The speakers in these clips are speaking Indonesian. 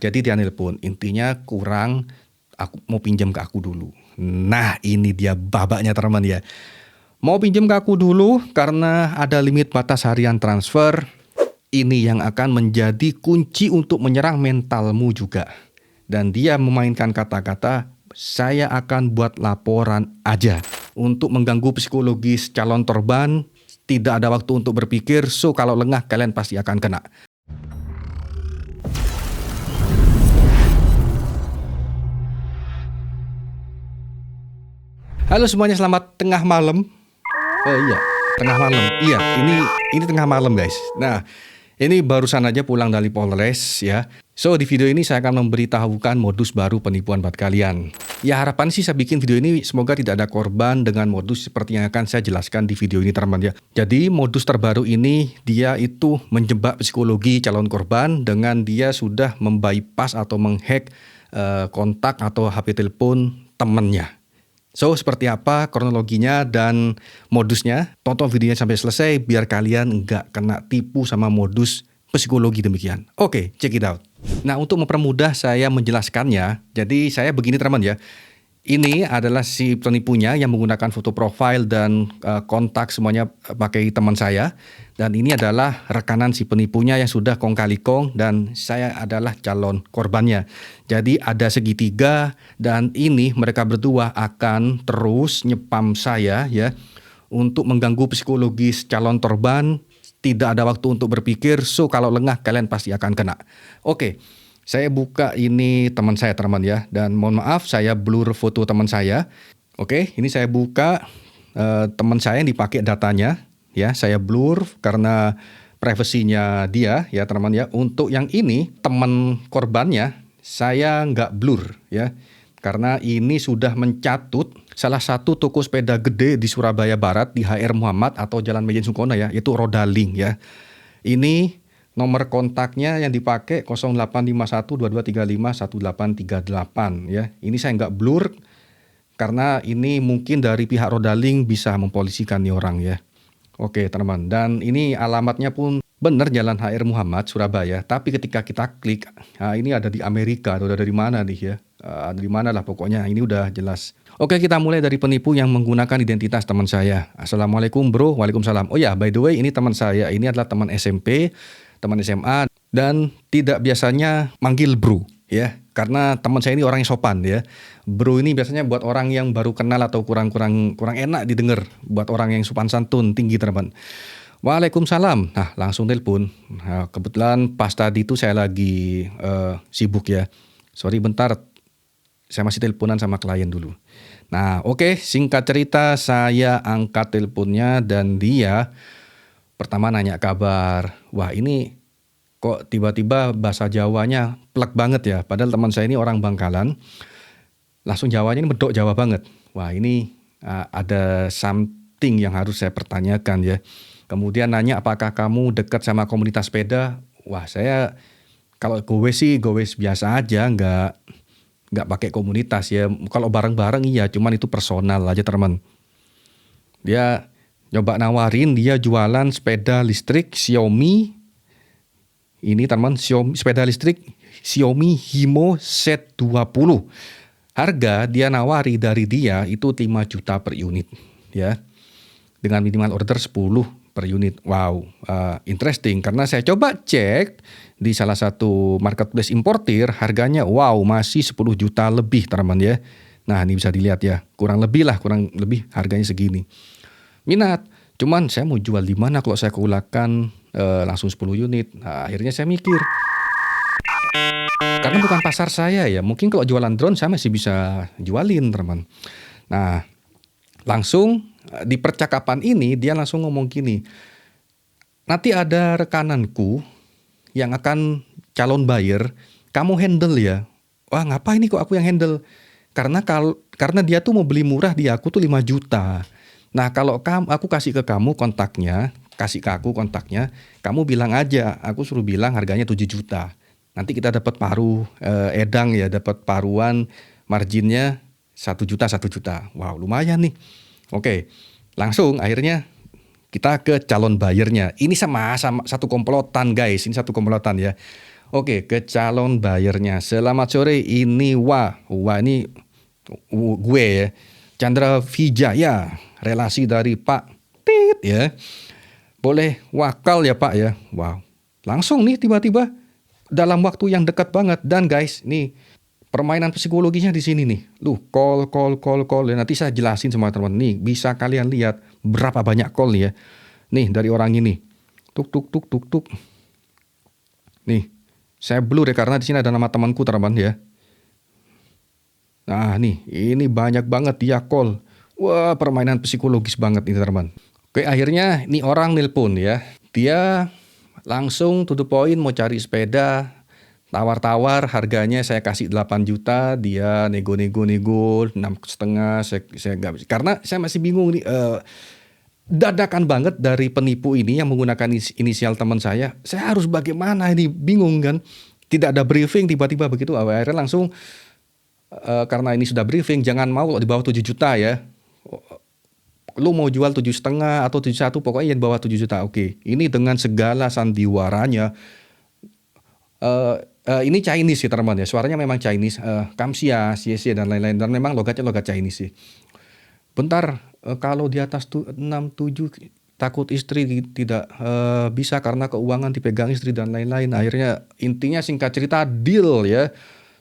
Jadi dia nelpon, intinya kurang aku mau pinjam ke aku dulu. Nah ini dia babaknya teman ya. Mau pinjam ke aku dulu karena ada limit batas harian transfer. Ini yang akan menjadi kunci untuk menyerang mentalmu juga. Dan dia memainkan kata-kata, saya akan buat laporan aja. Untuk mengganggu psikologis calon korban, tidak ada waktu untuk berpikir, so kalau lengah kalian pasti akan kena. Halo semuanya, selamat tengah malam. Iya, tengah malam. Iya, ini tengah malam guys. Nah, ini barusan aja pulang dari Polres ya. So di video ini saya akan memberitahukan modus baru penipuan buat kalian. Ya harapan sih saya bikin video ini semoga tidak ada korban dengan modus seperti yang akan saya jelaskan di video ini teman ya. Jadi modus terbaru ini dia itu menjebak psikologi calon korban dengan dia sudah membypass atau menghack kontak atau HP telepon temannya. So, seperti apa kronologinya dan modusnya? Tonton videonya sampai selesai biar kalian nggak kena tipu sama modus psikologi demikian. Oke, check it out. Nah, untuk mempermudah saya menjelaskannya, jadi saya begini teman ya. Ini adalah si penipunya yang menggunakan foto profil dan kontak semuanya pakai teman saya. Dan ini adalah rekanan si penipunya yang sudah kong kali kong dan saya adalah calon korbannya. Jadi ada segitiga dan ini mereka berdua akan terus nyepam saya ya untuk mengganggu psikologis calon korban. Tidak ada waktu untuk berpikir, so kalau lengah kalian pasti akan kena. Oke. Saya buka ini teman saya teman ya, dan mohon maaf saya blur foto teman saya. Oke, ini saya buka teman saya yang dipakai datanya ya, saya blur karena privasinya dia ya teman ya. Untuk yang ini teman korbannya saya nggak blur ya, karena ini sudah mencatut salah satu toko sepeda gede di Surabaya Barat di HR Muhammad atau Jalan Mejen Sungkono ya, itu Rodaling ya. Ini nomor kontaknya yang dipakai 085122351838 ya. Ini saya nggak blur karena ini mungkin dari pihak Rodaling bisa mempolisikan nih orang ya. Oke teman-teman, dan ini alamatnya pun benar Jalan HR Muhammad Surabaya. Tapi ketika kita klik, ini ada di Amerika atau dari mana nih ya? Dari mana lah pokoknya, ini udah jelas. Oke, kita mulai dari penipu yang menggunakan identitas teman saya. Assalamualaikum bro, waalaikumsalam. Oh ya, by the way ini teman saya, ini adalah teman SMP, teman SMA dan tidak biasanya manggil bro ya, karena teman saya ini orang yang sopan ya. Bro ini biasanya buat orang yang baru kenal atau kurang enak didengar, buat orang yang sopan santun tinggi teman. Waalaikumsalam. Nah langsung telepon. Nah, kebetulan pas tadi itu saya lagi sibuk ya. Sorry bentar, saya masih teleponan sama klien dulu. Nah oke, singkat cerita saya angkat teleponnya dan dia pertama nanya kabar. Wah ini kok tiba-tiba bahasa Jawanya plek banget ya. Padahal teman saya ini orang Bangkalan. Langsung Jawanya ini medok Jawa banget. Wah ini ada something yang harus saya pertanyakan ya. Kemudian nanya apakah kamu dekat sama komunitas sepeda. Wah saya kalau gowes biasa aja, nggak pakai komunitas ya. Kalau bareng-bareng iya, cuman itu personal aja teman. Dia coba nawarin dia jualan sepeda listrik Xiaomi. Ini teman, sepeda listrik Xiaomi Himo Z20. Harga dia nawari dari dia itu 5 juta per unit ya. Dengan minimal order 10 per unit. Wow, interesting karena saya coba cek di salah satu marketplace importir harganya wow masih 10 juta lebih teman ya. Nah, ini bisa dilihat ya. Kurang lebih harganya segini. Minat. Cuman saya mau jual di mana kalau saya kulakan langsung 10 unit. Nah, akhirnya saya mikir. Karena bukan pasar saya ya. Mungkin kalau jualan drone saya masih bisa jualin teman. Nah, langsung di percakapan ini dia langsung ngomong gini. Nanti ada rekananku yang akan calon buyer, kamu handle ya. Wah, ngapain nih kok aku yang handle? Karena dia tuh mau beli murah di aku tuh 5 juta. Nah, kalau aku kasih ke kamu kontaknya, kamu bilang aja, aku suruh bilang harganya 7 juta. Nanti kita dapat edang ya, dapat paruan marginnya 1 juta. Wow, lumayan nih. Oke, langsung akhirnya kita ke calon buyernya. Ini sama satu komplotan guys, ini satu komplotan ya. Oke, ke calon buyernya. Selamat sore, ini ini gue ya. Chandra Vijaya, relasi dari Pak Tit ya. Boleh wakal ya Pak ya. Wow. Langsung nih tiba-tiba dalam waktu yang dekat banget. Dan guys, nih permainan psikologisnya di sini nih. Call. Nanti saya jelasin sama teman-teman. Nih, bisa kalian lihat berapa banyak call nih ya. Nih, dari orang ini. Tuk. Nih, saya blur ya karena di sini ada nama temanku teman-teman ya. Nah, nih, ini banyak banget dia call. Wah, permainan psikologis banget ini teman-teman. Oke, akhirnya nih orang nelpon ya. Dia langsung to the point mau cari sepeda. Tawar-tawar, harganya saya kasih 8 juta, dia nego 6,5, saya nggak bisa. Karena saya masih bingung nih, dadakan banget dari penipu ini yang menggunakan inisial teman saya harus bagaimana ini, bingung kan. Tidak ada briefing, tiba-tiba begitu, akhirnya langsung, karena ini sudah briefing, jangan mau di bawah 7 juta ya. Lu mau jual 7,5 atau 7,1, pokoknya di bawah 7 juta, oke. Ini dengan segala sandiwaranya. Ini Chinese sih teman-teman ya, suaranya memang Chinese, Kamsia, Xie dan lain-lain, dan memang logatnya logat Chinese sih. Bentar, kalau di atas 6-7 takut istri tidak bisa karena keuangan dipegang istri dan lain-lain. Akhirnya intinya singkat cerita deal ya,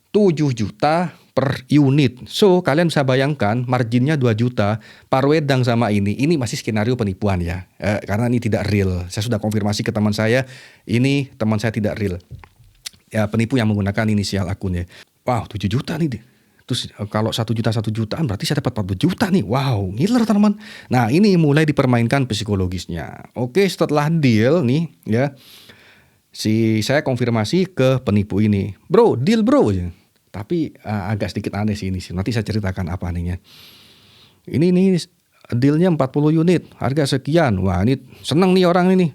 7 juta per unit. So kalian bisa bayangkan marginnya 2 juta, Parwedang sama ini masih skenario penipuan ya, karena ini tidak real. Saya sudah konfirmasi ke teman saya, ini teman saya tidak real. Ya, penipu yang menggunakan inisial akunnya. Wow, 7 juta nih. Terus kalau 1 jutaan berarti saya dapat 40 juta nih. Wow, ngiler teman-teman. Nah, ini mulai dipermainkan psikologisnya. Oke, setelah deal nih ya. Saya konfirmasi ke penipu ini. Bro, deal bro. Tapi agak sedikit aneh sih ini sih. Nanti saya ceritakan apa nih ya. Ini dealnya 40 unit, harga sekian. Wah, ini seneng nih orang ini.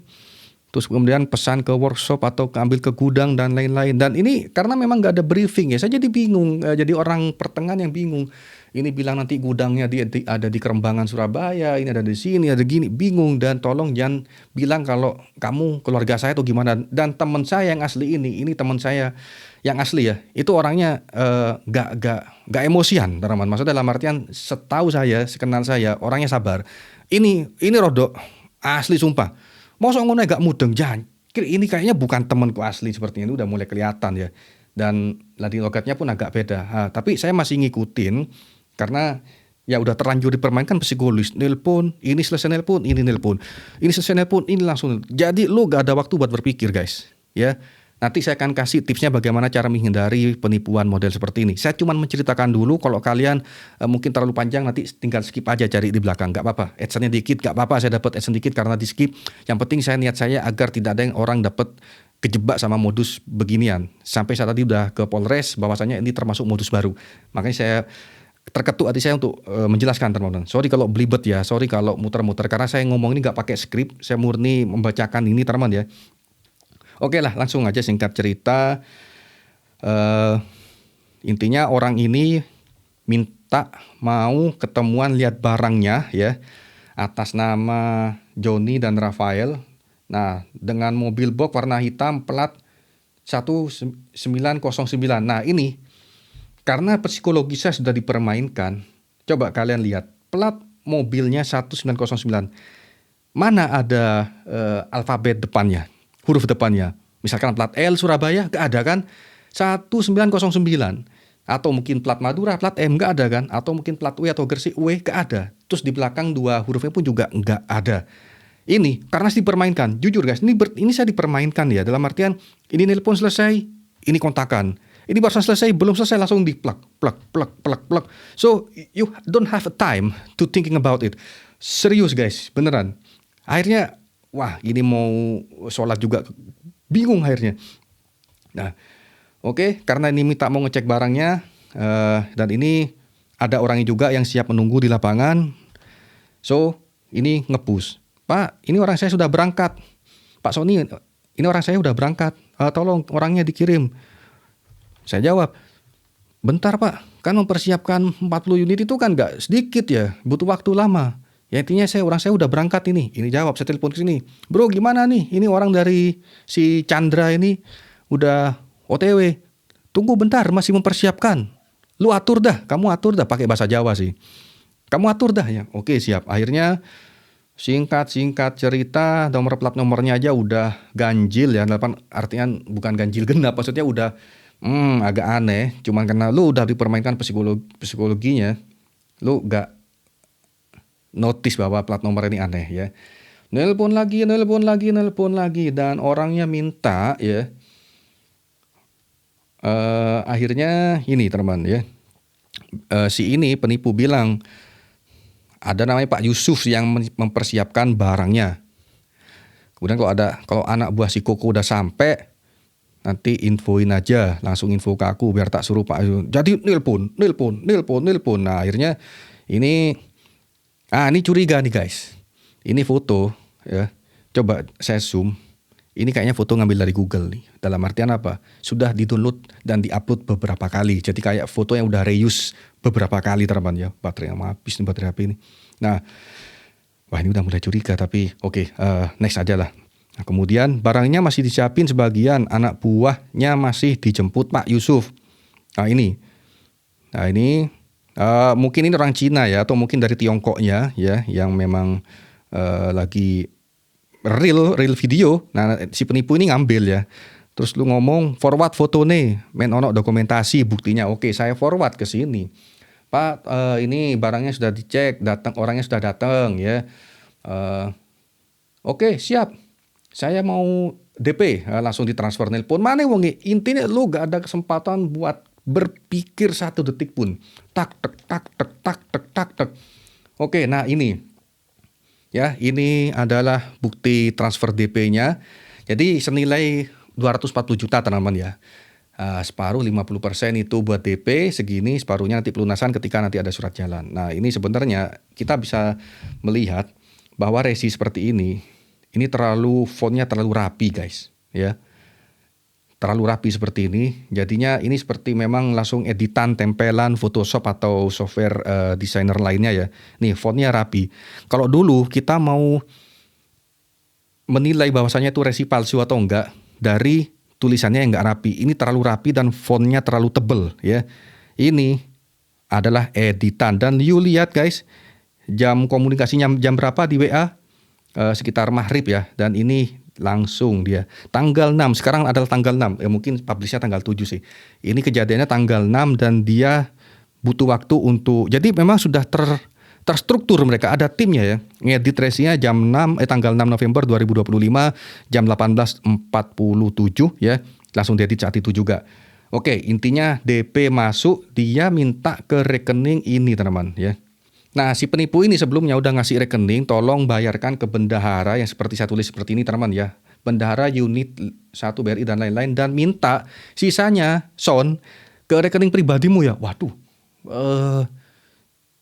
Terus kemudian pesan ke workshop atau ambil ke gudang dan lain-lain. Dan ini karena memang nggak ada briefing ya, saya jadi bingung. Jadi orang pertengahan yang bingung. Ini bilang nanti gudangnya ada di Kerembangan Surabaya, ini ada di sini, ada gini. Bingung, dan tolong jangan bilang kalau kamu keluarga saya atau gimana. Dan teman saya yang asli ini teman saya yang asli ya. Itu orangnya nggak emosian, teman-teman. Maksudnya dalam artian setahu saya, sekenal saya, orangnya sabar. Ini rodok asli sumpah. Mosok ngono gak mudeng, jangan. Ini kayaknya bukan temanku asli sepertinya, itu udah mulai kelihatan ya. Dan ladi logatnya pun agak beda. Tapi saya masih ngikutin karena ya udah terlanjur dipermainkan psikologis. Nelpon, ini selesai nelpon, ini nelpon. Ini selesai nelpon, ini langsung. Jadi lu gak ada waktu buat berpikir guys. Ya. Nanti saya akan kasih tipsnya bagaimana cara menghindari penipuan model seperti ini. Saya cuma menceritakan dulu, kalau kalian mungkin terlalu panjang nanti tinggal skip aja, cari di belakang, nggak apa-apa. AdSense-nya dikit, nggak apa-apa, saya dapat AdSense dikit karena di skip. Yang penting niat saya agar tidak ada yang orang dapat kejebak sama modus beginian. Sampai saat tadi udah ke Polres, bahwasanya ini termasuk modus baru. Makanya saya terketuk hati saya untuk menjelaskan teman-teman. Sorry kalau belibet ya, sorry kalau muter-muter, karena saya ngomong ini nggak pakai skrip, saya murni membacakan ini teman-teman ya. Oke lah, langsung aja singkat cerita. Intinya orang ini minta mau ketemuan lihat barangnya ya, atas nama Joni dan Rafael. Nah, dengan mobil box warna hitam plat 1909. Nah, ini karena psikologisnya sudah dipermainkan. Coba kalian lihat plat mobilnya 1909. Mana ada alfabet depannya, huruf depannya. Misalkan plat L Surabaya, gak ada kan? 1909. Atau mungkin plat Madura, plat M, gak ada kan? Atau mungkin plat W atau Gresik, W, gak ada. Terus di belakang 2 hurufnya pun juga gak ada. Ini karena dipermainkan. Jujur guys, ini saya dipermainkan ya. Dalam artian, ini nelpon selesai, ini kontakan. Ini barusan selesai, belum selesai langsung di plug. So, you don't have a time to thinking about it. Serius guys, beneran. Akhirnya, wah ini mau sholat juga bingung akhirnya. Nah, oke, karena ini minta mau ngecek barangnya, dan ini ada orangnya juga yang siap menunggu di lapangan. So, ini nge-push. Pak, ini orang saya sudah berangkat. Pak Sony, ini orang saya sudah berangkat. Tolong orangnya dikirim. Saya jawab, bentar Pak, kan mempersiapkan 40 unit itu kan gak sedikit ya, butuh waktu lama. Ya intinya orang saya udah berangkat ini. Ini jawab, saya telepon ke sini. Bro gimana nih? Ini orang dari si Chandra ini udah OTW, tunggu bentar masih mempersiapkan. Lu atur dah, kamu atur dah pakai bahasa Jawa sih. Kamu atur dah ya. Oke, siap. Akhirnya singkat cerita nomor plat nomornya aja udah ganjil ya. Artinya bukan ganjil genap, maksudnya udah agak aneh. Cuman karena lu udah dipermainkan psikologinya, lu gak notice bahwa plat nomor ini aneh ya. Nelpon lagi dan orangnya minta ya. Akhirnya ini teman ya. Si ini penipu bilang ada namanya Pak Yusuf yang mempersiapkan barangnya. Kemudian kalau anak buah si Koko udah sampai, nanti infoin aja, langsung info ke aku biar tak suruh Pak Yusuf. Jadi nelpon. Nah akhirnya ini curiga nih guys. Ini foto ya. Coba saya zoom. Ini kayaknya foto ngambil dari Google nih. Dalam artian apa? Sudah di-download dan di-upload beberapa kali. Jadi kayak foto yang udah reuse beberapa kali teman ya. Baterai yang habis nih baterai HP ini. Nah, wah ini udah mulai curiga tapi oke, next aja lah. Nah, kemudian barangnya masih disiapin sebagian. Anak buahnya masih dijemput Pak Yusuf. Nah ini mungkin ini orang Cina ya. Atau mungkin dari Tiongkoknya ya. Yang memang lagi real video. Nah si penipu ini ngambil ya. Terus lu ngomong forward foto nih, ono dokumentasi buktinya. Oke, saya forward ke sini. Pak, ini barangnya sudah dicek, orangnya sudah datang ya. Oke, siap. Saya mau DP, langsung ditransfer nelpon. Mana wong intinya lu gak ada kesempatan buat berpikir 1 detik pun. Tak tek. Oke, nah ini. Ya, ini adalah bukti transfer DP-nya. Jadi senilai 240 juta teman-teman ya. Separuh 50% itu buat DP, segini separuhnya nanti pelunasan ketika nanti ada surat jalan. Nah ini sebenarnya kita bisa melihat bahwa resi seperti ini fontnya terlalu rapi guys. Ya, terlalu rapi seperti ini. Jadinya ini seperti memang langsung editan, tempelan, Photoshop atau software desainer lainnya ya. Nih fontnya rapi. Kalau dulu kita mau menilai bahwasannya itu resi palsu atau enggak dari tulisannya yang enggak rapi. Ini terlalu rapi dan fontnya terlalu tebel ya. Ini adalah editan dan you lihat guys, jam komunikasinya jam berapa di WA? Sekitar maghrib ya. Dan ini langsung dia tanggal 6, sekarang adalah tanggal 6, mungkin publishnya tanggal 7 sih. Ini kejadiannya tanggal 6 dan dia butuh waktu untuk, jadi memang sudah terstruktur, mereka ada timnya ya. Ngedit resinya tanggal 6 November 2025 jam 18.47 ya, langsung diedit saat itu juga. Oke, intinya DP masuk, dia minta ke rekening ini teman-teman ya. Nah si penipu ini sebelumnya udah ngasih rekening, tolong bayarkan ke bendahara yang seperti saya tulis seperti ini teman-teman ya. Bendahara unit 1 BRI dan lain-lain, dan minta sisanya ke rekening pribadimu ya. Waduh,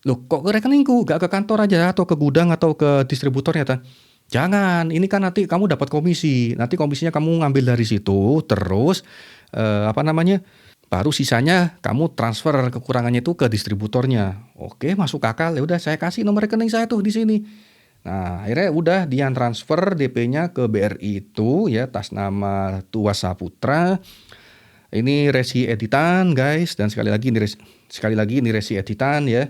loh kok ke rekeningku, gak ke kantor aja atau ke gudang atau ke distributornya ta? Jangan, ini kan nanti kamu dapat komisi, nanti komisinya kamu ngambil dari situ, terus baru sisanya kamu transfer kekurangannya itu ke distributornya. Oke, masuk akal. Ya udah saya kasih nomor rekening saya tuh di sini. Nah, akhirnya udah dia transfer DP-nya ke BRI itu ya, atas nama Tuas Saputra. Ini resi editan guys, dan sekali lagi ini resi editan ya.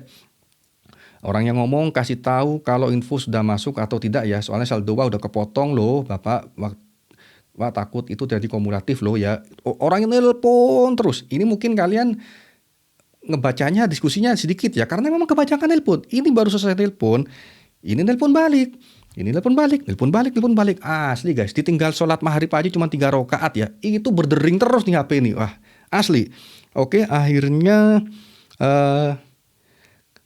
Orang yang ngomong kasih tahu kalau info sudah masuk atau tidak ya. Soalnya saldo udah kepotong loh, Bapak. Wah takut itu jadi kumulatif loh ya. Orang yang nelpon terus. Ini mungkin kalian ngebacanya diskusinya sedikit ya. Karena memang kebanyakan nelpon. Ini baru selesai nelpon. Ini nelpon balik. Ini nelpon balik. Asli guys. Ditinggal sholat maghrib aja cuma 3 rakaat ya. Itu berdering terus nih HP ini. Wah asli. Oke, akhirnya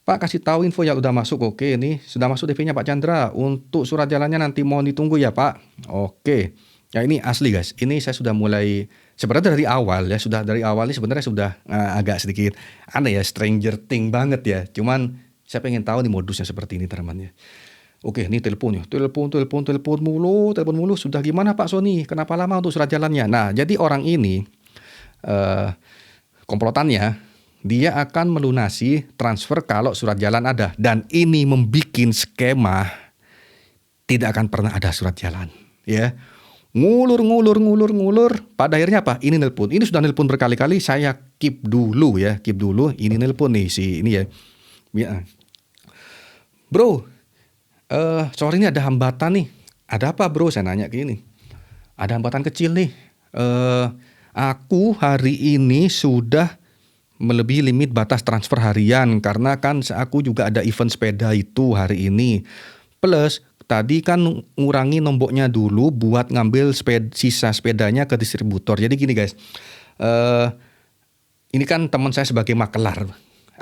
Pak kasih tahu info ya udah masuk. Oke, ini sudah masuk DP-nya Pak Chandra. Untuk surat jalannya nanti mohon ditunggu ya Pak. Oke. Ya ini asli guys, ini saya sudah mulai, sebenarnya dari awal ini sebenarnya sudah agak sedikit aneh ya, stranger thing banget ya. Cuman saya pengen tahu nih modusnya seperti ini teman-teman ya. Oke, ini telepon mulu. Sudah gimana Pak Sony? Kenapa lama untuk surat jalannya? Nah, jadi orang ini komplotannya, dia akan melunasi transfer kalau surat jalan ada. Dan ini membikin skema tidak akan pernah ada surat jalan ya. ngulur. Pada akhirnya apa? Ini nelpon. Ini sudah nelpon berkali-kali. Saya keep dulu ya, keep dulu. Ini nelpon nih si ini ya. Ya. Bro, sorry ini ada hambatan nih. Ada apa bro? Saya nanya ke ini. Ada hambatan kecil nih. Aku hari ini sudah melebihi limit batas transfer harian karena kan aku juga ada event sepeda itu hari ini. Plus tadi kan ngurangi nomboknya dulu buat ngambil sisa sepedanya ke distributor. Jadi gini guys, ini kan teman saya sebagai makelar.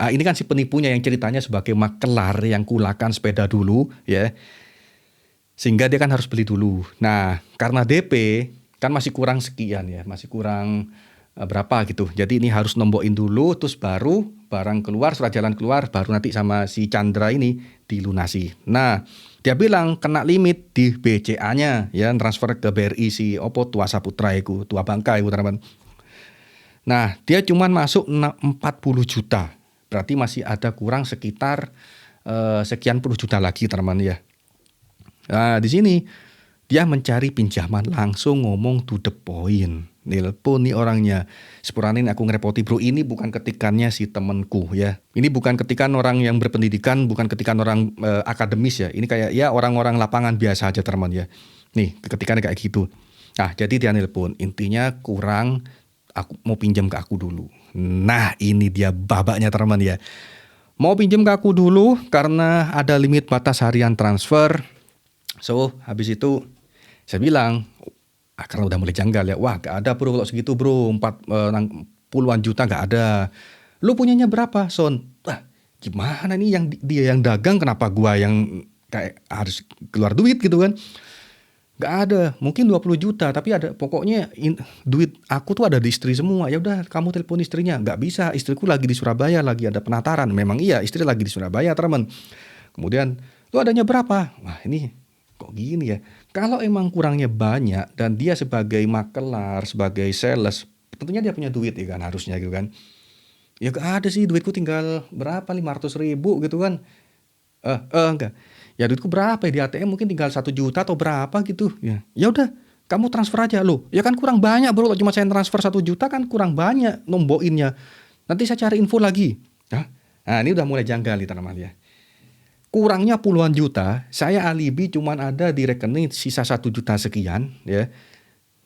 Ini kan si penipunya yang ceritanya sebagai makelar yang kulakan sepeda dulu ya. Sehingga dia kan harus beli dulu. Nah karena DP kan masih kurang sekian ya, masih kurang berapa gitu. Jadi ini harus nombokin dulu, terus baru barang keluar, surat jalan keluar, baru nanti sama si Chandra ini dilunasi. Nah dia bilang kena limit di BCA-nya ya, transfer ke BRI si Opo Tua Saputra itu, Tua Bangka itu teman-teman. Nah dia cuman masuk 40 juta. Berarti masih ada kurang sekitar sekian puluh juta lagi teman-teman ya. Nah di sini dia mencari pinjaman, langsung ngomong to the point. Nelpon nih orangnya. Sepuranin aku ngerepoti bro, ini bukan ketikannya si temenku ya. Ini bukan ketikan orang yang berpendidikan, bukan ketikan orang akademis ya. Ini kayak ya orang-orang lapangan biasa aja teman ya. Nih ketikannya kayak gitu. Nah jadi dia nelpon, intinya kurang, aku mau pinjam ke aku dulu. Nah ini dia babaknya teman ya. Mau pinjam ke aku dulu karena ada limit batas harian transfer. So habis itu saya bilang, karena udah mulai janggal ya, wah gak ada bro kalau segitu bro, 40-an juta gak ada. Lu punyanya berapa Son? Wah gimana nih, yang dia yang dagang kenapa gua yang kayak harus keluar duit gitu kan. Gak ada, mungkin 20 juta tapi ada, pokoknya duit aku tuh ada di istri semua. Ya udah kamu telepon istrinya. Gak bisa, istriku lagi di Surabaya, lagi ada penataran. Memang iya istri lagi di Surabaya teman. Kemudian lu adanya berapa? Wah ini kok gini ya. Kalau emang kurangnya banyak dan dia sebagai makelar, sebagai sales, tentunya dia punya duit ya kan, harusnya gitu kan. Ya gak ada sih, duitku tinggal berapa, 500 ribu gitu kan. Enggak. Ya duitku berapa ya di ATM, mungkin tinggal 1 juta atau berapa gitu. Ya udah, kamu transfer aja lo. Ya kan kurang banyak bro, kalau cuma saya transfer 1 juta kan kurang banyak nombokinnya. Nanti saya cari info lagi. Nah ini udah mulai janggal nih teman-teman ya. Kurangnya puluhan juta, saya alibi cuman ada di rekening sisa 1 juta sekian ya.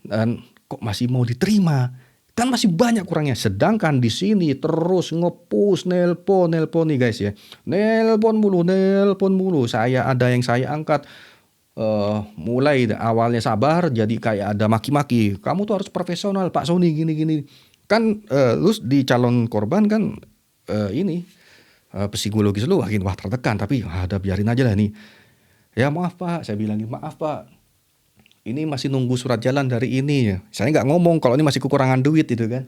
Dan kok masih mau diterima? Kan masih banyak kurangnya. Sedangkan di sini terus nge-push nelpon nih guys ya. Nelpon mulu. Saya ada yang saya angkat. Mulai awalnya sabar jadi kayak ada maki-maki. Kamu tuh harus profesional Pak Sony gini. Kan lu di calon korban kan ini psikologis lu makin wah tertekan, tapi ada biarin aja lah nih. Ya maaf Pak, saya bilangin maaf Pak. Ini masih nunggu surat jalan dari ini ya. Saya nggak ngomong kalau ini masih kekurangan duit itu kan.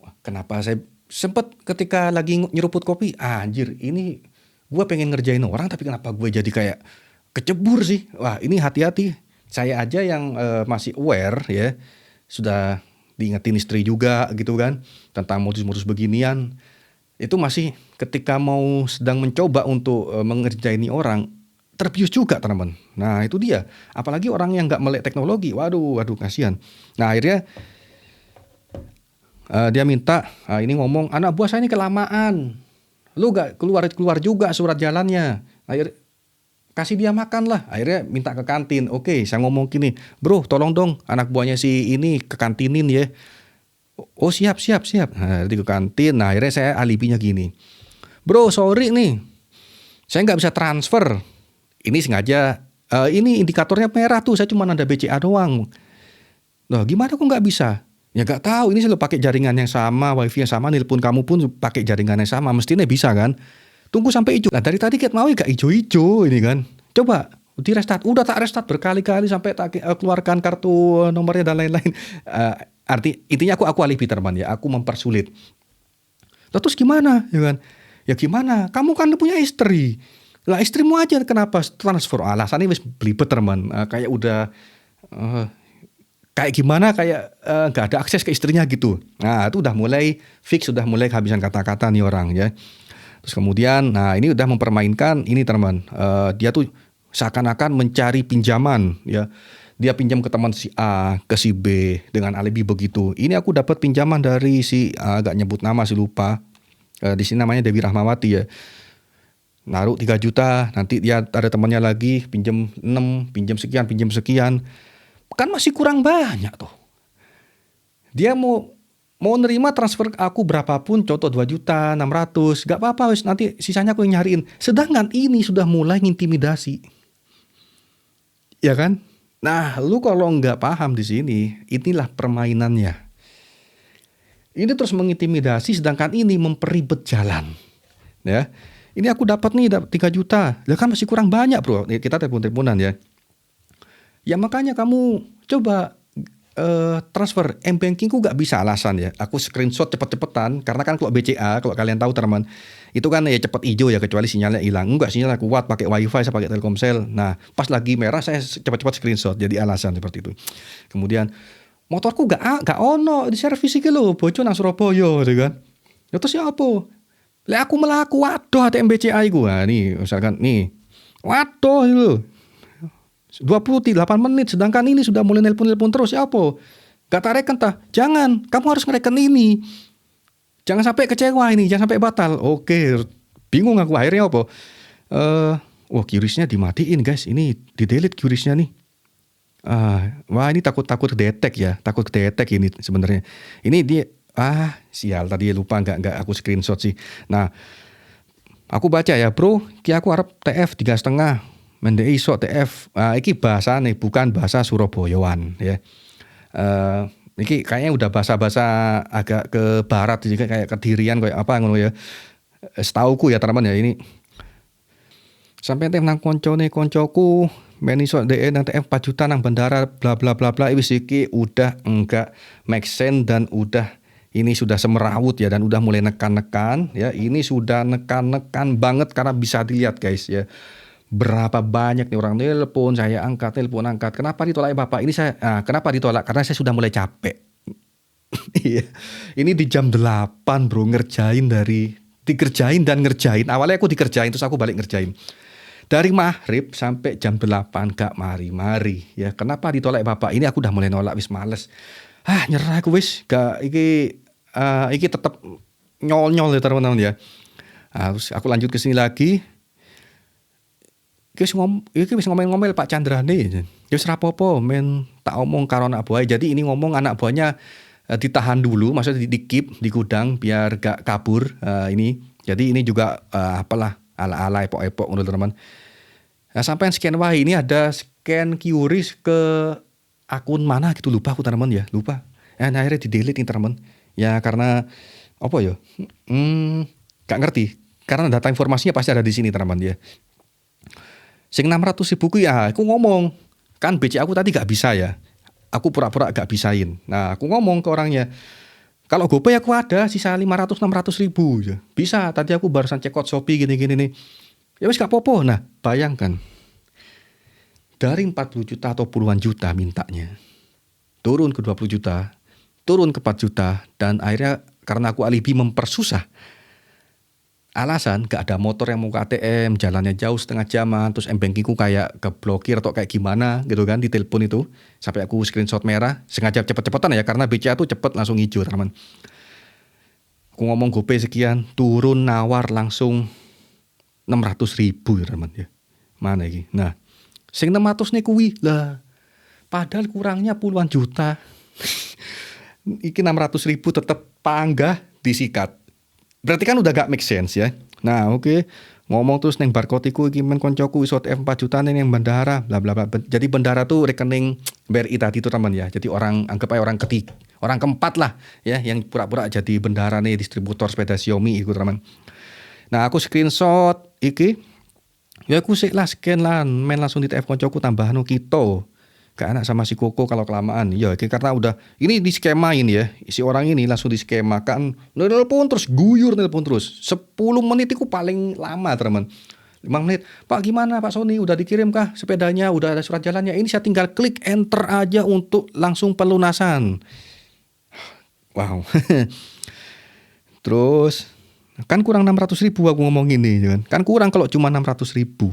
Wah, kenapa saya sempet ketika lagi nyeruput kopi, anjir ini gue pengen ngerjain orang tapi kenapa gue jadi kayak kecebur sih. Wah ini hati-hati. Saya aja yang masih aware ya, sudah diingetin istri juga gitu kan tentang modus-modus beginian. Itu masih ketika mau sedang mencoba untuk mengerjaini orang, terbius juga teman-teman. Nah itu dia, apalagi orang yang gak melek teknologi, waduh kasihan. Nah akhirnya dia minta, ini ngomong, anak buah saya ini kelamaan, lu gak keluar juga surat jalannya. Akhirnya kasih dia makan lah, akhirnya minta ke kantin. Oke, saya ngomong gini, bro tolong dong anak buahnya si ini ke kantinin ya. Oh siap. Nah, nanti ke kantin. Nah akhirnya saya alibinya gini, bro sorry nih, saya nggak bisa transfer. Ini sengaja, ini indikatornya merah tuh, saya cuma ada BCA doang. Loh gimana kok nggak bisa? Ya nggak tahu, ini selalu pakai jaringan yang sama, wifi yang sama, nelpon kamu pun pakai jaringan yang sama, mestinya bisa kan? Tunggu sampai hijau. Nah dari tadi kita mau gak hijau ini kan? Coba di restart, udah tak restart berkali-kali sampai tak keluarkan kartu nomornya dan lain-lain. Intinya aku alibi teman ya, aku mempersulit. Terus gimana ya kan? Ya gimana? Kamu kan punya istri. Lah istrimu aja kenapa transfer? Alasannya wis belibet teman. Kayak udah kayak gimana kayak nggak ada akses ke istrinya gitu. Nah itu udah mulai fix, udah mulai kehabisan kata-kata nih orang ya. Terus kemudian, nah ini udah mempermainkan ini teman. Dia tuh seakan-akan mencari pinjaman ya. Dia pinjam ke teman si A, ke si B dengan alibi begitu. Ini aku dapat pinjaman dari si A, agak nyebut nama sih lupa. Di sini namanya Dewi Rahmawati ya. Naruh 3 juta, nanti dia ada temannya lagi pinjam 6, pinjam sekian. Kan masih kurang banyak tuh. Dia mau nerima transfer aku berapapun, contoh 2 juta, 600, gak apa-apa wis, nanti sisanya aku yang nyariin. Sedangkan ini sudah mulai ngintimidasi. Ya kan? Nah, lu kalau nggak paham di sini, inilah permainannya. Ini terus mengintimidasi, sedangkan ini memperibet jalan. Ya, ini aku dapat nih 3 juta. Lah kan masih kurang banyak bro. Kita telepon-teleponan ya. Ya makanya kamu coba transfer M-Bankingku gak bisa alasan ya. Aku screenshot cepet-cepetan. Karena kan kalau BCA, kalau kalian tahu teman, itu kan ya cepet hijau ya, kecuali sinyalnya hilang. Enggak, sinyalnya kuat, pakai wifi, saya pakai Telkomsel. Nah pas lagi merah saya cepet-cepet screenshot. Jadi alasan seperti itu. Kemudian motorku gak ono di servis iki lho, bocor nang Surabaya gitu kan. Ya terus ya apa? Lah aku melaku, waduh ATM BCA iku. Nah nih misalkan nih, waduh itu 28 menit, sedangkan ini sudah mulai nelpon-nelpon terus, ya apa? Gak tarik entah, jangan, kamu harus ngereken ini. Jangan sampai kecewa ini, jangan sampai batal. Oke, bingung aku akhirnya apa? Wah QRIS-nya dimatiin guys, ini di delete QRIS-nya nih. Wah ini takut kedetek ya, takut kedetek ini sebenarnya. Ini dia, sial tadi lupa nggak aku screenshot sih. Nah, aku baca ya bro, ki aku harap TF 3,5. Mendek iso TF, iki bahasa nih bukan bahasa Surabayaan ya. Iki kayaknya udah bahasa-bahasa agak ke barat juga, kayak Kedirian kayak apa ngono ya. Setauku ya teman-teman ya ini. Sampai ente nang koncoku men iso DE nang TF 4 juta nang bandara bla bla bla bla, wis iki udah enggak make sense dan udah ini sudah semerawut ya, dan udah mulai nekan-nekan ya. Ini sudah nekan-nekan banget karena bisa dilihat guys ya. Berapa banyak nih orang telepon, saya angkat, telepon angkat. Kenapa ditolak ya Bapak? Ini kenapa ditolak? Karena saya sudah mulai capek. Iya. Ini di jam 8 bro, dikerjain dan ngerjain. Awalnya aku dikerjain, terus aku balik ngerjain. Dari maghrib sampai jam 8 gak mari-mari. Ya, kenapa ditolak ya Bapak? Ini aku udah mulai nolak, wis males. Nyerah aku wis, gak iki tetap nyol-nyol ya teman-teman ya. Terus aku lanjut ke sini lagi. Iki wis ngomel-ngomel Pak Candrane. Ya wis rapopo men tak omong karo anak buah. Jadi ini ngomong anak buahnya ditahan dulu, maksudnya di keep di gudang biar gak kabur ini. Jadi ini juga apalah ala-ala epok-epok menurut teman. Nah, sampai scan ini ada scan QRIS ke akun mana gitu, lupa aku teman ya, lupa. Nah, akhirnya di-delete nih teman. Ya karena apa ya? Gak ngerti. Karena data informasinya pasti ada di sini teman ya. Sing 600 ribu ya aku ngomong, kan BC aku tadi gak bisa ya, aku pura-pura gak bisain. Nah aku ngomong ke orangnya, kalau GoPay aku ada sisa 500-600 ribu ya. Bisa, tadi aku barusan check out Shopee gini-gini nih. Ya wis gak apa-apa. Nah bayangkan, dari 40 juta atau puluhan juta mintanya, turun ke 20 juta, turun ke 4 juta, dan akhirnya karena aku alibi mempersusah, alasan gak ada motor yang mau ke ATM, jalannya jauh setengah jaman, terus M-Bankingku kayak keblokir atau kayak gimana gitu kan di telepon itu, sampai aku screenshot merah, sengaja cepet-cepetan ya karena BCA tuh cepet langsung hijau teman. Aku ngomong GoPay sekian, turun nawar langsung 600 ribu ya teman ya. Mana iki? Nah, sing 600 nih kuwi lah, padahal kurangnya puluhan juta. Iki 600 ribu tetep panggah disikat. Berarti kan udah gak make sense ya. Nah oke. Ngomong terus neng barcode iku iki men koncoku iso TF 4 juta neng bendahara bla bla bla. Jadi bendahara tuh rekening BRI tadi itu teman ya. Jadi anggap aja orang keempat lah ya yang pura-pura jadi bendahara nih, distributor sepeda Xiaomi itu teman. Nah aku screenshot iki. Ya aku scan lah men langsung di TF koncoku tambahan kita. Gak enak sama si Koko kalau kelamaan. Ya karena udah ini di skemain ya. Si orang ini langsung di skemakan. Nelpon terus, guyur nelpon terus. 10 menit itu paling lama teman. 5 menit. Pak gimana Pak Sony, udah dikirim kah sepedanya? Udah ada surat jalannya? Ini saya tinggal klik enter aja untuk langsung pelunasan. Wow. Terus kan kurang 600 ribu aku ngomong ini kan kurang kalau cuma 600 ribu.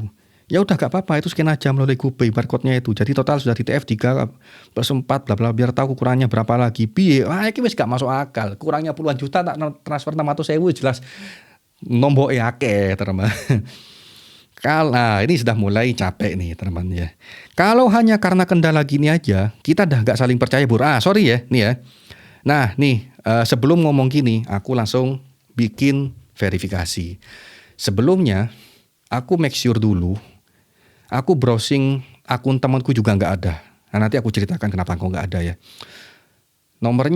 Ya udah gak apa-apa, itu scan aja melalui GoPay barcode-nya itu. Jadi total sudah di TF 3/4 bla bla, biar tahu kurangnya berapa lagi. Piye? Ah iki wis gak masuk akal. Kurangnya puluhan juta tak transfer 600.000 jelas nomboke akeh, teman. Kalau ini sudah mulai capek nih teman ya. Kalau hanya karena kendala gini aja, kita dah gak saling percaya Bro. Sorry ya, nih ya. Nah nih, sebelum ngomong gini, aku langsung bikin verifikasi. Sebelumnya, aku make sure dulu, aku browsing akun temanku juga nggak ada. Nah nanti aku ceritakan kenapa kok nggak ada ya. Nomor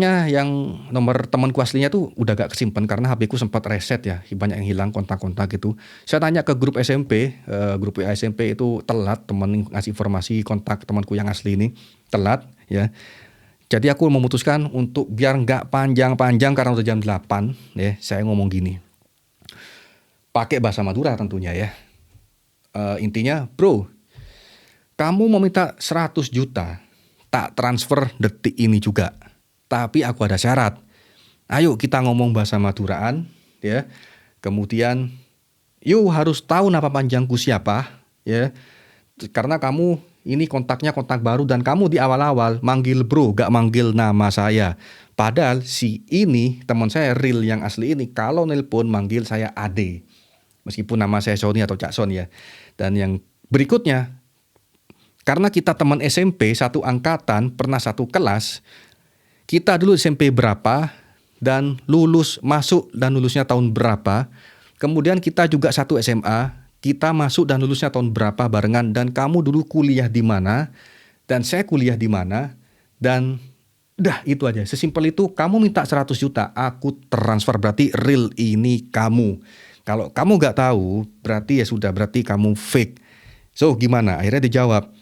temanku aslinya tuh udah gak kesimpan karena HP ku sempat reset ya, banyak yang hilang kontak-kontak gitu. Saya tanya ke grup SMP, grup WA SMP itu telat, temen ngasih informasi kontak temanku yang asli ini telat ya. Jadi aku memutuskan untuk biar nggak panjang-panjang karena udah jam 8 ya, saya ngomong gini. Pakai bahasa Madura tentunya ya. Intinya, bro, kamu mau minta 100 juta, tak transfer detik ini juga. Tapi aku ada syarat. Ayo kita ngomong bahasa Maduraan ya. Kemudian yuk harus tahu nama panjangku siapa ya. Karena kamu ini kontaknya kontak baru dan kamu di awal-awal manggil bro, gak manggil nama saya. Padahal si ini teman saya real yang asli ini kalau nelpon manggil saya Ade. Meskipun nama saya Sony atau Cak Son ya. Dan yang berikutnya, karena kita teman SMP satu angkatan, pernah satu kelas, kita dulu SMP berapa dan masuk dan lulusnya tahun berapa. Kemudian kita juga satu SMA, kita masuk dan lulusnya tahun berapa barengan, dan kamu dulu kuliah di mana dan saya kuliah di mana, dan udah itu aja. Sesimpel itu. Kamu minta 100 juta, aku transfer, berarti real ini kamu. Kalau kamu gak tahu, berarti ya sudah, berarti kamu fake. So gimana? Akhirnya dijawab,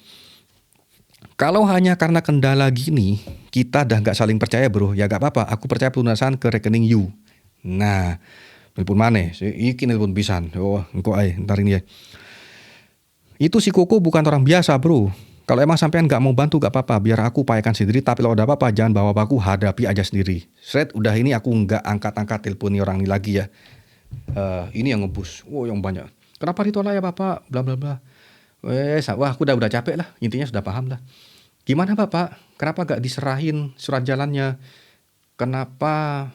kalau hanya karena kendala gini, kita dah gak saling percaya bro. Ya gak apa-apa, aku percaya pelunasan ke rekening you. Nah, nelpon mana? Iki nelpon pisan. Oh, engko ae, ntar ini ya. Itu si Koko bukan orang biasa bro. Kalau emang sampean gak mau bantu gak apa-apa, biar aku upayakan sendiri. Tapi kalau ada apa-apa, jangan bawa baku, hadapi aja sendiri. Sret, udah ini aku gak angkat-angkat telepon orang ini lagi ya. Ini yang ngebus. Yang banyak. Kenapa ditolak ya bapak? Bla bla bla. Wah aku udah capek lah. Intinya sudah paham lah. Gimana bapak? Kenapa gak diserahin surat jalannya? Kenapa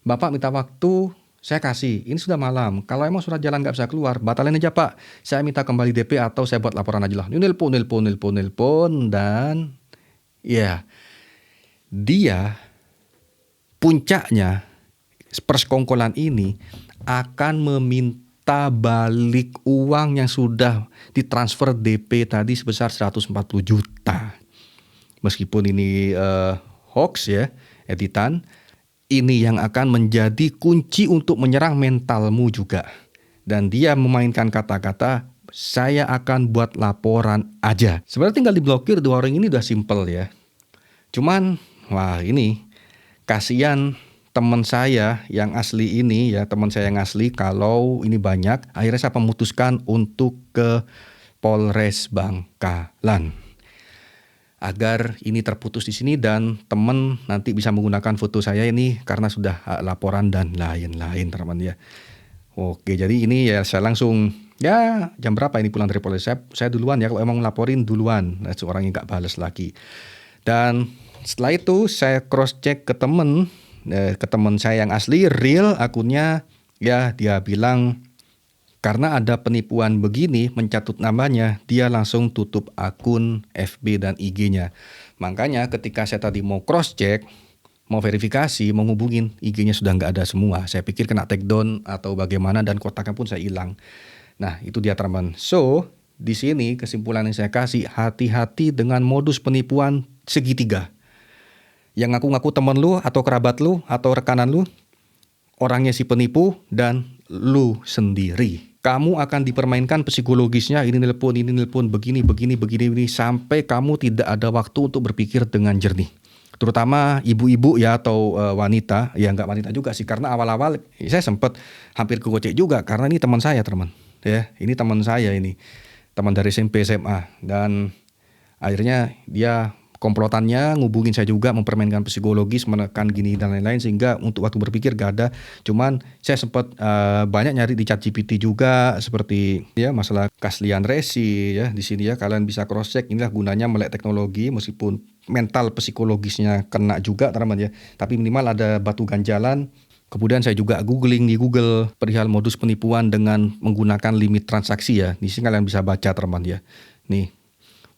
bapak minta waktu? Saya kasih. Ini sudah malam. Kalau emang surat jalan gak bisa keluar, batalin aja pak. Saya minta kembali DP atau saya buat laporan aja lah. Ini nelpon dan ya dia puncaknya persekongkolan ini akan meminta balik uang yang sudah ditransfer DP tadi sebesar 140 juta. Meskipun ini hoax ya, editan, ini yang akan menjadi kunci untuk menyerang mentalmu juga. Dan dia memainkan kata-kata, saya akan buat laporan aja. Sebenarnya tinggal diblokir dua orang ini udah simple ya. Cuman, wah ini kasihan teman saya yang asli ini ya, teman saya yang asli kalau ini banyak, akhirnya saya memutuskan untuk ke Polres Bangkalan. Agar ini terputus di sini dan teman nanti bisa menggunakan foto saya ini karena sudah laporan dan lain-lain teman ya. Oke, jadi ini ya saya langsung ya jam berapa ini pulang dari Polres, saya duluan ya, kalau emang laporin duluan, nah, seorang yang gak balas lagi. Dan setelah itu saya cross check ke teman saya yang asli real akunnya ya, dia bilang karena ada penipuan begini mencatut namanya, dia langsung tutup akun FB dan IG-nya. Makanya ketika saya tadi mau cross check, mau verifikasi, mau hubungin, IG-nya sudah nggak ada semua. Saya pikir kena take down atau bagaimana dan kotaknya pun saya hilang. Nah itu dia teman. So di sini kesimpulan yang saya kasih, hati-hati dengan modus penipuan segitiga. Yang ngaku-ngaku teman lu atau kerabat lu atau rekanan lu, orangnya si penipu dan lu sendiri. Kamu akan dipermainkan psikologisnya, ini nelpon, begini, sampai kamu tidak ada waktu untuk berpikir dengan jernih. Terutama ibu-ibu ya atau wanita, ya nggak wanita juga sih, karena awal-awal saya sempat hampir kegocek juga, karena ini teman saya teman. Ya, ini teman saya ini, teman dari SMP SMA, dan akhirnya dia komplotannya, ngubungin saya juga, mempermainkan psikologis, menekan gini dan lain-lain, sehingga untuk waktu berpikir gak ada. Cuman saya sempat banyak nyari di ChatGPT juga, seperti ya masalah keaslian resi ya di sini ya, kalian bisa cross check. Inilah gunanya melek teknologi, meskipun mental psikologisnya kena juga teman-teman ya, tapi minimal ada batu ganjalan. Kemudian saya juga googling di Google perihal modus penipuan dengan menggunakan limit transaksi ya. Di sini kalian bisa baca teman-teman ya. Nih,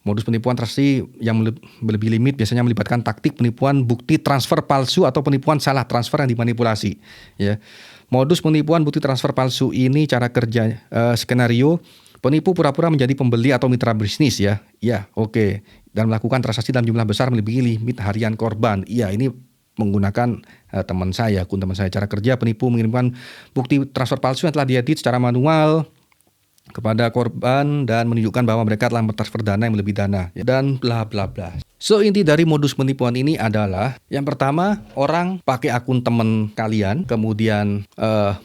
modus penipuan transaksi yang melebihi limit biasanya melibatkan taktik penipuan bukti transfer palsu atau penipuan salah transfer yang dimanipulasi ya. Modus penipuan bukti transfer palsu ini cara kerja skenario penipu pura-pura menjadi pembeli atau mitra bisnis ya. Ya, oke. Dan melakukan transaksi dalam jumlah besar melebihi limit harian korban. Iya, ini menggunakan akun teman saya. Cara kerja penipu mengirimkan bukti transfer palsu yang telah diedit secara manual kepada korban dan menunjukkan bahwa mereka telah mentransfer dana yang melebihi dana dan bla bla bla. So, inti dari modus penipuan ini adalah yang pertama, orang pakai akun teman kalian, kemudian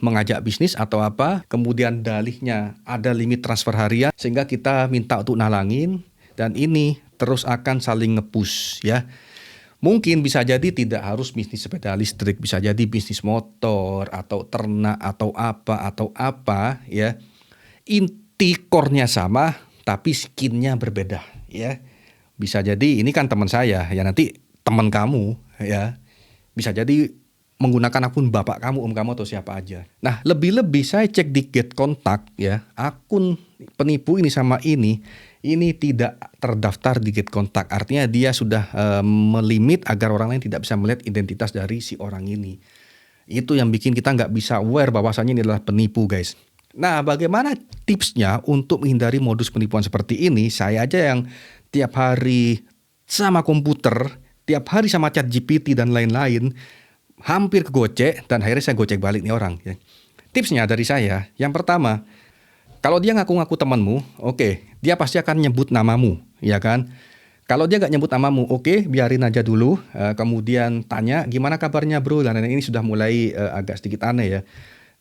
mengajak bisnis atau apa, kemudian dalihnya ada limit transfer harian sehingga kita minta untuk nalangin, dan ini terus akan saling nge-push ya. Mungkin bisa jadi tidak harus bisnis sepeda listrik, bisa jadi bisnis motor atau ternak atau apa ya. Inti core-nya sama tapi skin-nya berbeda ya. Bisa jadi ini kan teman saya ya, nanti teman kamu ya. Bisa jadi menggunakan akun bapak kamu, om kamu atau siapa aja. Nah, lebih-lebih saya cek di Get Kontak ya, akun penipu ini sama ini tidak terdaftar di Get Kontak. Artinya dia sudah melimit agar orang lain tidak bisa melihat identitas dari si orang ini. Itu yang bikin kita nggak bisa aware bahwasannya ini adalah penipu, guys. Nah, bagaimana tipsnya untuk menghindari modus penipuan seperti ini? Saya aja yang tiap hari sama komputer, tiap hari sama ChatGPT dan lain-lain, hampir kegocek, dan akhirnya saya gocek balik nih orang. Ya. Tipsnya dari saya, yang pertama, kalau dia ngaku-ngaku temanmu, oke, dia pasti akan nyebut namamu, ya kan? Kalau dia nggak nyebut namamu, oke, biarin aja dulu. Kemudian tanya, gimana kabarnya bro? Dan ini sudah mulai agak sedikit aneh ya.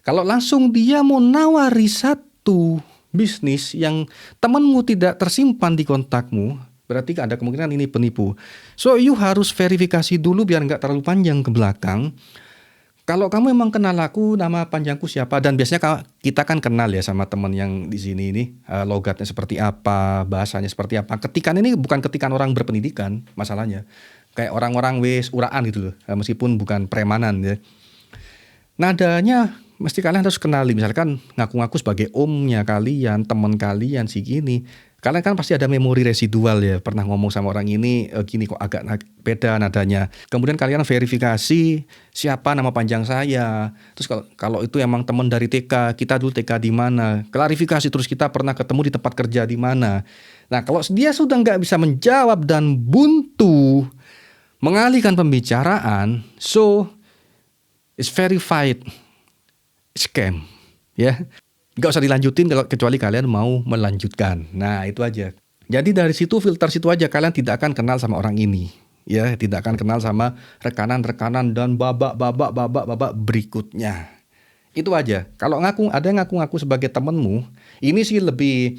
Kalau langsung dia mau nawari satu bisnis yang temanmu tidak tersimpan di kontakmu, berarti ada kemungkinan ini penipu. So, you harus verifikasi dulu biar nggak terlalu panjang ke belakang. Kalau kamu emang kenal aku, nama panjangku siapa, dan biasanya kita kan kenal ya sama teman yang di sini ini, logatnya seperti apa, bahasanya seperti apa. Ketikan ini bukan ketikan orang berpendidikan masalahnya. Kayak orang-orang wis uraan gitu loh, meskipun bukan premanan ya. Nadanya mesti kalian harus kenali, misalkan ngaku-ngaku sebagai omnya kalian, teman kalian si gini. Kalian kan pasti ada memori residual ya, pernah ngomong sama orang ini gini kok agak beda nadanya. Kemudian kalian verifikasi siapa nama panjang saya. Terus kalau itu emang teman dari TK, kita dulu TK di mana? Klarifikasi terus kita pernah ketemu di tempat kerja di mana. Nah, kalau dia sudah nggak bisa menjawab dan buntu mengalihkan pembicaraan, so it's verified scam ya. Nggak usah dilanjutin kecuali kalian mau melanjutkan. Nah, itu aja. Jadi dari situ, filter situ aja, kalian tidak akan kenal sama orang ini. Ya, tidak akan kenal sama rekanan-rekanan dan babak berikutnya. Itu aja. Kalau ada yang ngaku-ngaku sebagai temenmu, ini sih lebih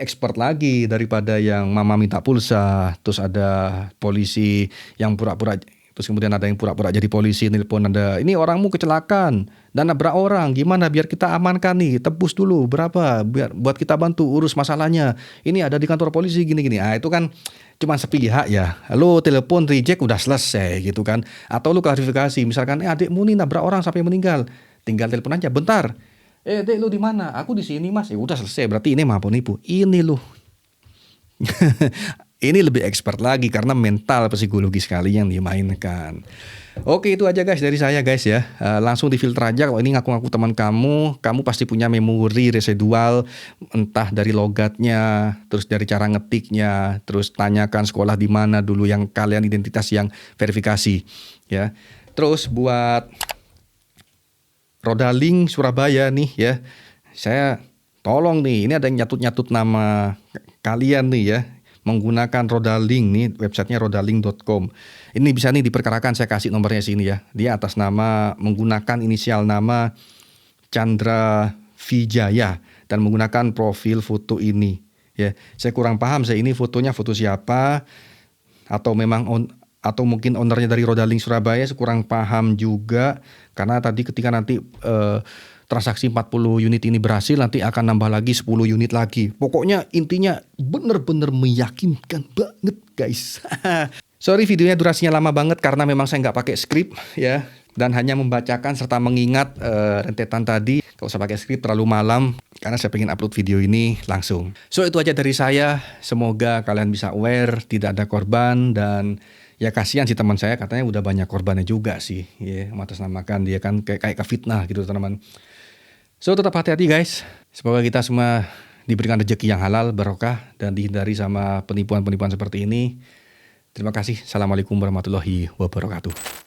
expert lagi daripada yang mama minta pulsa, terus ada polisi yang pura-pura. Terus kemudian ada yang pura-pura jadi polisi, nelpon ada, ini orangmu kecelakaan dan nabrak orang, gimana biar kita amankan nih, tebus dulu berapa, biar buat kita bantu urus masalahnya. Ini ada di kantor polisi gini-gini. Ah, itu kan cuma sepihak ya. Lu telepon reject udah selesai gitu kan. Atau lu klarifikasi, misalkan adikmu nih nabrak orang sampai meninggal, tinggal telepon aja, bentar. Dek lu di mana? Aku di sini mas. Ya udah selesai. Berarti ini mah penipu. Ini lu. Ini lebih expert lagi karena mental psikologi sekali yang dimainkan. Oke, itu aja guys dari saya guys ya. Langsung difilter aja. Kalau ini ngaku-ngaku teman kamu pasti punya memori residual, entah dari logatnya, terus dari cara ngetiknya, terus tanyakan sekolah di mana dulu yang kalian identitas yang verifikasi ya. Terus buat Rodaling Surabaya nih ya. Saya tolong nih, ini ada yang nyatut-nyatut nama kalian nih ya. Menggunakan Rodaling nih, websitenya rodaling.com. Ini bisa nih diperkarakan, saya kasih nomornya sini ya. Dia atas nama menggunakan inisial nama Chandra Vijaya dan menggunakan profil foto ini. Ya, saya kurang paham ini fotonya foto siapa. atau mungkin ownernya dari Rodalink Surabaya kurang paham juga, karena tadi ketika nanti transaksi 40 unit ini berhasil, nanti akan nambah lagi 10 unit lagi. Pokoknya intinya bener-bener meyakinkan banget guys. Sorry videonya durasinya lama banget karena memang saya nggak pakai skrip ya, dan hanya membacakan serta mengingat rentetan tadi. Gak usah pakai skrip terlalu malam karena saya pengen upload video ini langsung. So itu aja dari saya, semoga kalian bisa aware, tidak ada korban, dan ya kasihan sih teman saya, katanya udah banyak korbannya juga sih, ya mengatasnamakan dia kan kayak fitnah gitu teman-teman. So tetap hati-hati guys, semoga kita semua diberikan rezeki yang halal, barokah, dan dihindari sama penipuan-penipuan seperti ini. Terima kasih. Assalamualaikum warahmatullahi wabarakatuh.